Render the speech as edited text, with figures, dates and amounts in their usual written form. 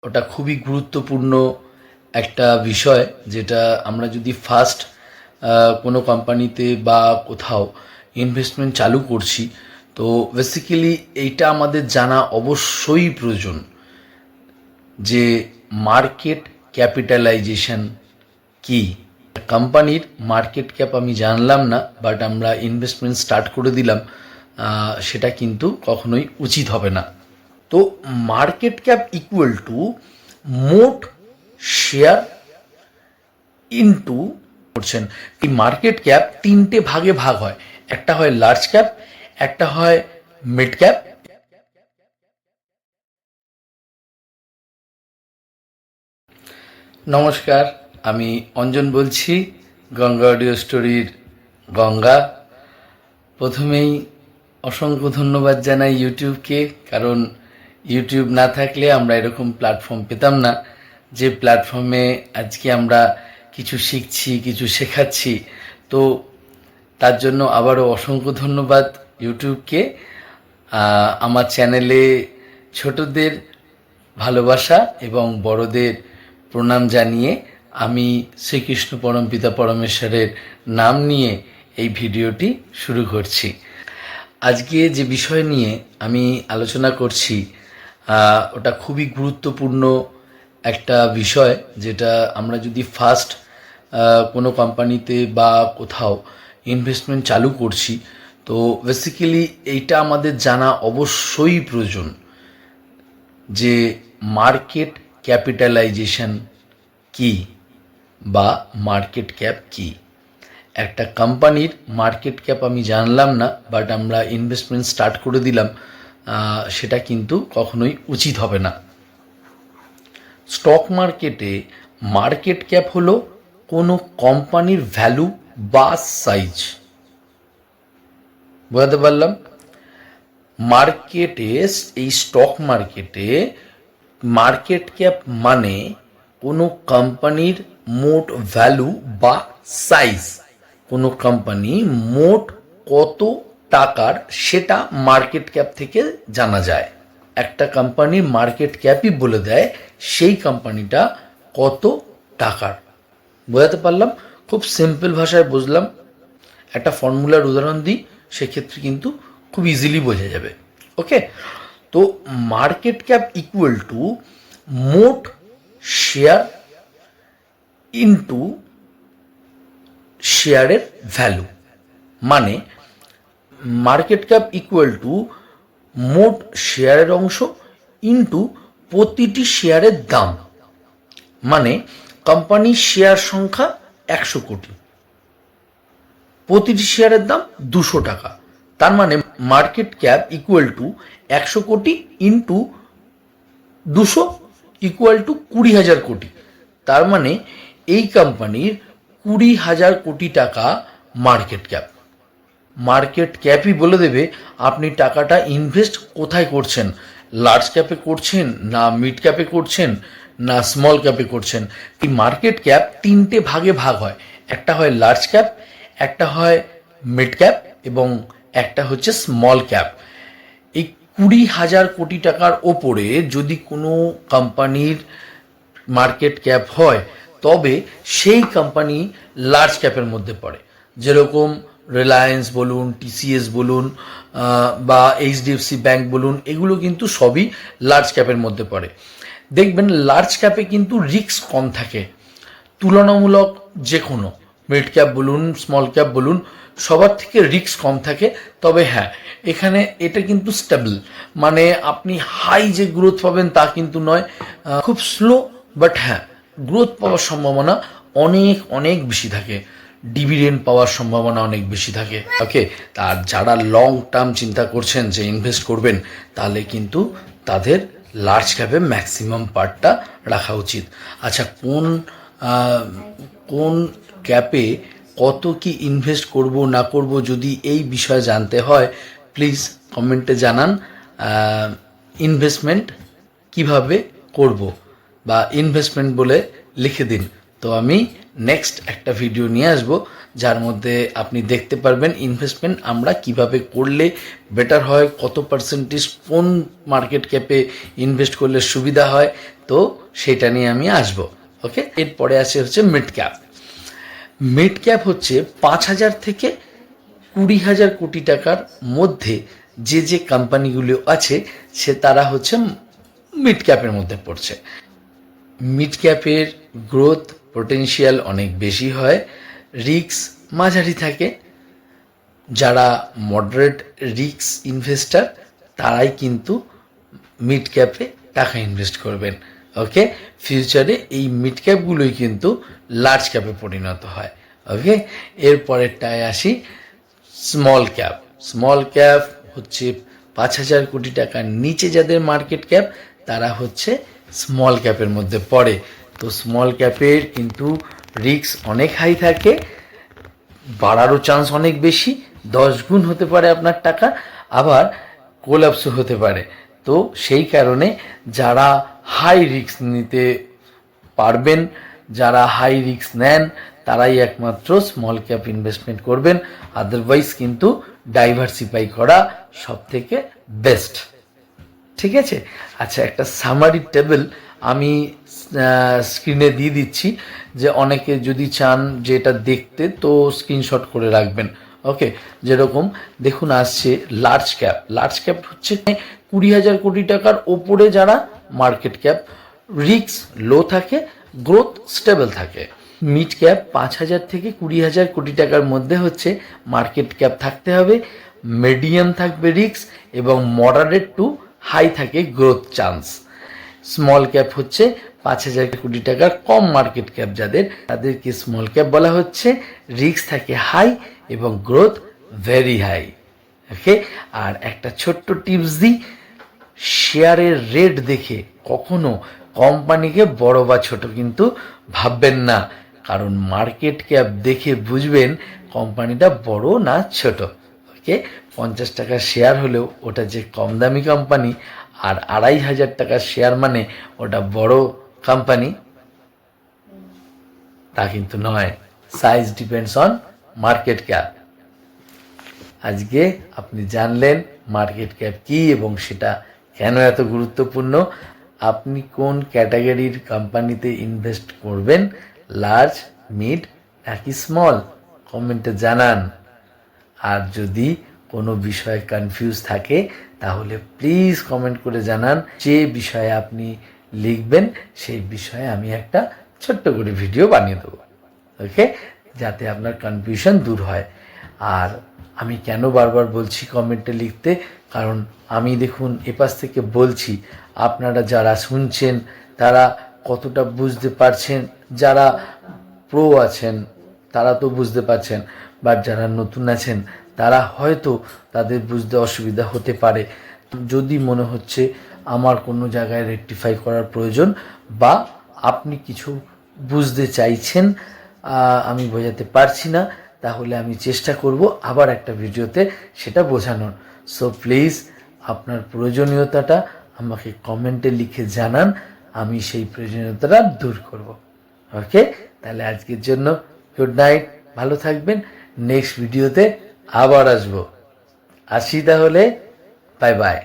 ওটা খুবই গুরুত্বপূর্ণ একটা বিষয়, যেটা আমরা যদি ফার্স্ট কোনো কোম্পানিতে বা কোথাও ইনভেস্টমেন্ট চালু করছি, তো বেসিক্যালি এইটা আমাদের জানা অবশ্যই প্রয়োজন যে মার্কেট ক্যাপিটালাইজেশন কি। কোম্পানির মার্কেট ক্যাপ আমি জানলাম না, বাট আমরা ইনভেস্টমেন্ট স্টার্ট করে দিলাম, সেটা কিন্তু কখনোই উচিত হবে না। তো মার্কেট ক্যাপ ইকুয়াল টু মোট শেয়ার ইনটু করছেন। এই মার্কেট ক্যাপ তিনটে ভাগে ভাগ হয়, একটা হয় লার্জ ক্যাপ, একটা হয় মিড ক্যাপ। নমস্কার, আমি অঞ্জন বলছি, গঙ্গা অডিও স্টোরির গঙ্গা। প্রথমেই অসংখ্য ধন্যবাদ জানাই ইউটিউবকে, কারণ ইউটিউব না থাকলে আমরা এরকম প্ল্যাটফর্ম পেতাম না, যে প্ল্যাটফর্মে আজকে আমরা কিছু শিখছি, কিছু শেখাচ্ছি। তো তার জন্য আবারও অসংখ্য ধন্যবাদ ইউটিউবকে। আমার চ্যানেলে ছোটদের ভালোবাসা এবং বড়দের প্রণাম জানিয়ে আমি শ্রীকৃষ্ণ পরমপিতা পরমেশ্বরের নাম নিয়ে এই ভিডিওটি শুরু করছি। আজকে যে বিষয় নিয়ে আমি আলোচনা করছি, ওটা খুবই গুরুত্বপূর্ণ একটা বিষয়, যেটা আমরা যদি ফার্স্ট কোনো কোম্পানিতে বা কোথাও ইনভেস্টমেন্ট চালু করছি, তো বেসিক্যালি এইটা আমাদের জানা অবশ্যই প্রয়োজন যে মার্কেট ক্যাপিটালাইজেশন কি বা মার্কেট ক্যাপ কি। একটা কোম্পানির মার্কেট ক্যাপ আমি জানলাম না, বাট আমরা ইনভেস্টমেন্ট স্টার্ট করে দিলাম, সেটা কিন্তু কখনোই উচিত হবে না। স্টক মার্কেটে মার্কেট ক্যাপ হলো কোনো কোম্পানির ভ্যালু বা সাইজ। বুঝতে পারলাম? মার্কেটে, এই স্টক মার্কেটে মার্কেট ক্যাপ মানে কোনো কোম্পানির মোট ভ্যালু বা সাইজ। কোনো কোম্পানি মোট কত টাকার, সেটা মার্কেট ক্যাপ থেকে জানা যায়। একটা কোম্পানির মার্কেট ক্যাপই বলে দেয় সেই কোম্পানিটা কত টাকার। বোঝাতে পারলাম? খুব সিম্পল ভাষায় বুঝলাম। একটা ফর্মুলার উদাহরণ দিই, সেক্ষেত্রে কিন্তু খুব ইজিলি বোঝা যাবে। ওকে, তো মার্কেট ক্যাপ ইকুয়াল টু মোট শেয়ার ইনটু শেয়ারের ভ্যালু। মানে মার্কেট ক্যাপ ইকুয়াল টু মোট শেয়ারের অংশ ইনটু প্রতিটি শেয়ারের দাম। মানে কোম্পানির শেয়ার সংখ্যা 100 কোটি, প্রতিটি শেয়ারের দাম 200 টাকা। তার মানে মার্কেট ক্যাপ ইকুয়াল টু 100 কোটি ইন্টু 200 ইকুয়াল টু 20,000 কোটি। তার মানে এই কোম্পানির 20,000 কোটি টাকা মার্কেট ক্যাপ। মার্কেট ক্যাপই বলে দেবে আপনি টাকাটা ইনভেস্ট কোথায় করছেন, লার্জ ক্যাপে করছেন না মিড ক্যাপে করছেন না স্মল ক্যাপে করছেন। এই মার্কেট ক্যাপ তিনটে ভাগে ভাগ হয়, একটা হয় লার্জ ক্যাপ, একটা হয় মিড ক্যাপ এবং একটা হচ্ছে স্মল ক্যাপ। এই 20,000 কোটি টাকার ওপরে যদি কোনো কোম্পানির মার্কেট ক্যাপ হয়, তবে সেই কোম্পানি লার্জ ক্যাপের মধ্যে পড়ে। যেরকম রিলায়েন্স বলুন, টিসিএস বলুন বা এইচডিএফসি ব্যাংক বলুন, এগুলো কিন্তু সবই লার্জ ক্যাপের মধ্যে পড়ে। দেখবেন লার্জ ক্যাপে কিন্তু রিস্ক কম থাকে তুলনামূলক যে কোনো মিড ক্যাপ বলুন, স্মল ক্যাপ বলুন, সবার থেকে রিস্ক কম থাকে। তবে হ্যাঁ, এখানে এটা কিন্তু স্টেবল, মানে আপনি হাই যে গ্রোথ পাবেন তা কিন্তু নয়, খুব স্লো, বাট হ্যাঁ গ্রোথ পাওয়ার সম্ভাবনা অনেক অনেক বেশি থাকে, ডিভিডেন্ড পাওয়ার সম্ভাবনা অনেক বেশি থাকে। ওকে, তার যারা লং টার্ম চিন্তা করছেন যে ইনভেস্ট করবেন, তাহলে কিন্তু তাদের লার্জ ক্যাপে ম্যাক্সিমাম পার্টটা রাখা উচিত। আচ্ছা, কোন ক্যাপে কত কি ইনভেস্ট করব না করব, যদি এই বিষয়ে জানতে হয় প্লিজ কমেন্টে জানান। ইনভেস্টমেন্ট কিভাবে করব বা ইনভেস্টমেন্ট বলে লিখে দিন, তো আমি নেক্সট একটা ভিডিও নিয়ে আসবো, যার মধ্যে আপনি দেখতে পারবেন ইনভেস্টমেন্ট আমরা কিভাবে করলে বেটার হয়, কত পার্সেন্টেজ কোন মার্কেট ক্যাপে ইনভেস্ট করলে সুবিধা হয়, তো সেটা নিয়ে আমি আসবো। ওকে, এরপরে আসে হচ্ছে মিড ক্যাপ। মিড ক্যাপ হচ্ছে 5,000 থেকে 20,000 কোটি টাকার মধ্যে যে কোম্পানিগুলো আছে তারা হচ্ছে মিড ক্যাপের মধ্যে পড়ছে। মিড ক্যাপের গ্রোথ পোটেনশিয়াল অনেক বেশি হয়, রিস্ক মাঝারি থাকে। যারা মডারেট রিস্ক ইনভেস্টার তারাই কিন্তু মিড ক্যাপে টাকা ইনভেস্ট করবেন। ওকে, ফিউচারে এই মিড ক্যাপগুলোই কিন্তু লার্জ ক্যাপে পরিণত হয়। ওকে, এরপরেরটায় আসি স্মল ক্যাপ। স্মল ক্যাপ হচ্ছে 5,000 কোটি টাকার নিচে যাদের মার্কেট ক্যাপ তারা হচ্ছে স্মল ক্যাপের মধ্যে পড়ে। তো স্মল ক্যাপের কিন্তু রিস্ক অনেক হাই থাকে, বাড়ারও চান্স অনেক বেশি, 10 গুণ হতে পারে আপনার টাকা, আবার কোলাপসও হতে পারে। তো সেই কারণে যারা হাই রিস্ক নিতে পারবেন, যারা হাই রিস্ক নেন তারাই একমাত্র স্মল ক্যাপ ইনভেস্টমেন্ট করবেন, আদারওয়াইজ কিন্তু ডাইভার্সিফাই করা সব থেকে বেস্ট। ঠিক আছে, আচ্ছা, একটা সামারি টেবিল আমি স্ক্রিনে দিয়ে দিচ্ছি, যে অনেকে যদি চান যে এটা দেখতে তো স্ক্রিনশট করে রাখবেন। ওকে, যেরকম দেখুন আসছে লার্জ ক্যাপ। লার্জ ক্যাপ হচ্ছে 20,000 কোটি টাকার ওপরে যারা মার্কেট ক্যাপ, রিস্ক লো থাকে, গ্রোথ স্টেবল থাকে। মিড ক্যাপ 5,000 থেকে 20,000 কোটি টাকার মধ্যে হচ্ছে মার্কেট ক্যাপ থাকতে হবে, মিডিয়াম থাকবে রিস্ক এবং মডারেট টু হাই থাকে গ্রোথ চান্স। স্মল ক্যাপ হচ্ছে 5,000 কোটি টাকার কম মার্কেট ক্যাপ যাদের, তাদেরকে স্মল ক্যাপ বলা হচ্ছে, রিস্ক থাকে হাই এবং গ্রোথ ভেরি হাই। ওকে, আর একটা ছোট্ট টিপস দিই, শেয়ারের রেট দেখে কখনো কোম্পানিকে বড় বা ছোট কিন্তু ভাববেন না, কারণ মার্কেট ক্যাপ দেখে বুঝবেন কোম্পানিটা বড় না ছোট। ওকে, 50 টাকার শেয়ার হলেও ওটা যে কম দামি কোম্পানি, আর 2,500 টাকার শেয়ার মানে ওটা বড় কোম্পানি তা কিন্তু নয়। Size depends on market cap. আজকে আপনি জানলেন মার্কেট ক্যাপ কী এবং সেটা কেন এত গুরুত্বপূর্ণ। আপনি কোন ক্যাটাগরির কোম্পানিতে ইনভেস্ট করবেন, লার্জ, মিড নাকি স্মল, কমেন্টে জানান। আর যদি কোনো বিষয়ে কনফিউজ থাকে তাহলে প্লিজ কমেন্ট করে জানান, যে বিষয়ে আপনি লিখবেন সেই বিষয়ে আমি একটা ছোট্ট করে ভিডিও বানিয়ে দেবো। ওকে, যাতে আপনার কনফিউশন দূর হয়। আর আমি কেন বারবার বলছি কমেন্টে লিখতে, কারণ আমি দেখুন এপাশ থেকে বলছি, আপনারা যারা শুনছেন তারা কতটা বুঝতে পারছেন, যারা প্রো আছেন তারা তো বুঝতে পারছেন, বাট যারা নতুন আছেন তারা হয়তো তাদের বুঝতে অসুবিধা হতে পারে। যদি মনে হচ্ছে আমার কোনো জায়গায় রেকটিফাই করার প্রয়োজন বা আপনি কিছু বুঝতে চাইছেন, আমি বোঝাতে পারছি না, তাহলে আমি চেষ্টা করব আবার একটা ভিডিওতে সেটা বোঝানোর। সো প্লিজ আপনার প্রয়োজনীয়তাটা আমাকে কমেন্টে লিখে জানান, আমি সেই প্রয়োজনীয়তাটা দূর করব। ওকে, তাহলে আজকের জন্য গুড নাইট, ভালো থাকবেন, নেক্সট ভিডিওতে আবার আসবো। আসি তাহলে, বাই বাই।